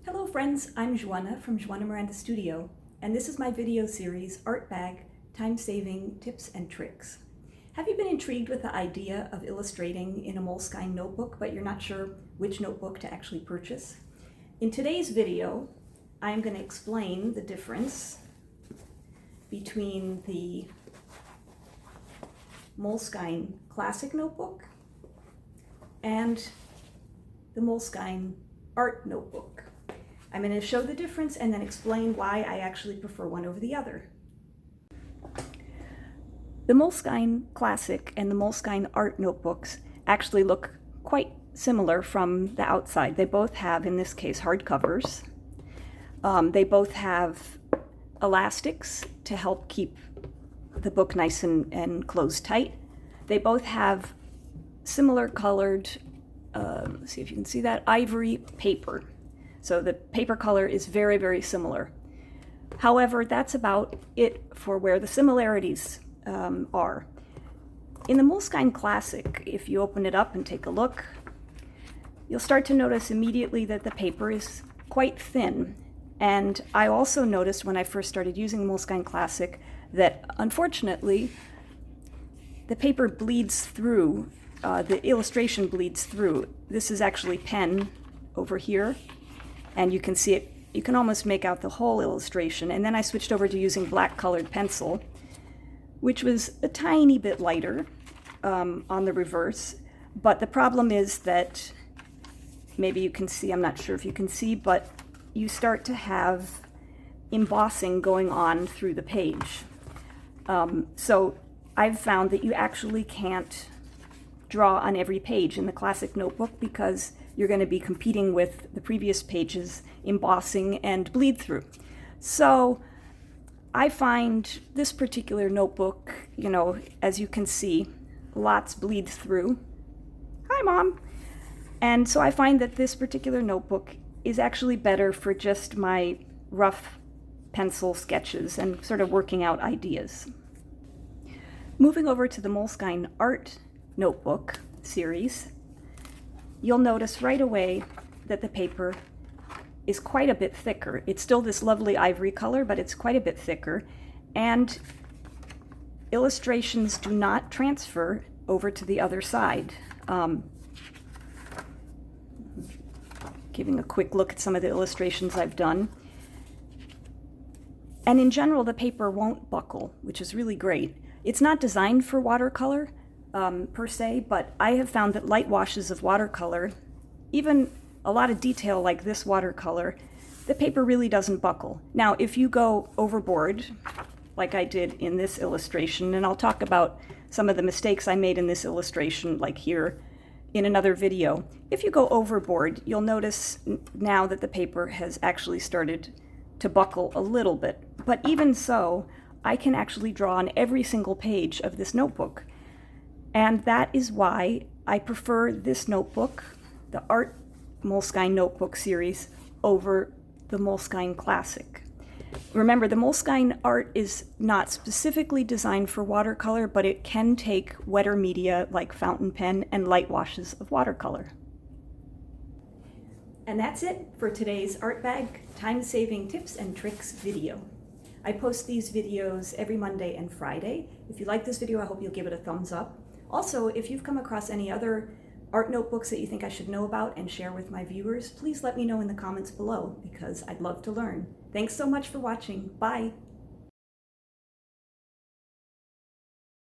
Hello friends, I'm Joana from Joana Miranda Studio, and this is my video series, Art Bag, Time-Saving Tips and Tricks. Have you been intrigued with the idea of illustrating in a Moleskine notebook, but you're not sure which notebook to actually purchase? In today's video, I'm going to explain the difference between the Moleskine Classic notebook and the Moleskine Art notebook. I'm going to show the difference and then explain why I actually prefer one over the other. The Moleskine Classic and the Moleskine Art notebooks actually look quite similar from the outside. They both have, in this case, hard covers. They both have elastics to help keep the book nice and closed tight. They both have similar colored, let's see if you can see that, ivory paper. So the paper color is very, very similar. However, that's about it for where the similarities are. In the Moleskine Classic, if you open it up and take a look, you'll start to notice immediately that the paper is quite thin. And I also noticed when I first started using Moleskine Classic that, unfortunately, the paper bleeds through, the illustration bleeds through. This is actually pen over here, and you can see it, you can almost make out the whole illustration. And then I switched over to using black colored pencil, which was a tiny bit lighter on the reverse. But the problem is that, maybe you can see, I'm not sure if you can see, but you start to have embossing going on through the page. So I've found that you actually can't draw on every page in the Classic notebook because you're going to be competing with the previous pages embossing and bleed through. So I find this particular notebook, you know, as you can see, lots bleed through. Hi, Mom. And so I find that this particular notebook is actually better for just my rough pencil sketches and sort of working out ideas. Moving over to the Moleskine Art notebook series, you'll notice right away that the paper is quite a bit thicker. It's still this lovely ivory color, but it's quite a bit thicker, and illustrations do not transfer over to the other side. Giving a quick look at some of the illustrations I've done. And in general, the paper won't buckle, which is really great. It's not designed for watercolor per se, but I have found that light washes of watercolor, even a lot of detail like this watercolor, the paper really doesn't buckle. Now, if you go overboard, like I did in this illustration, and I'll talk about some of the mistakes I made in this illustration, like here, in another video. If you go overboard, you'll notice now that the paper has actually started to buckle a little bit. But even so, I can actually draw on every single page of this notebook. And that is why I prefer this notebook, the Art Moleskine Notebook series, over the Moleskine Classic. Remember, the Moleskine Art is not specifically designed for watercolor, but it can take wetter media like fountain pen and light washes of watercolor. And that's it for today's Art Bag Time-Saving Tips and Tricks video. I post these videos every Monday and Friday. If you like this video, I hope you'll give it a thumbs up. Also, if you've come across any other art notebooks that you think I should know about and share with my viewers, please let me know in the comments below because I'd love to learn. Thanks so much for watching. Bye.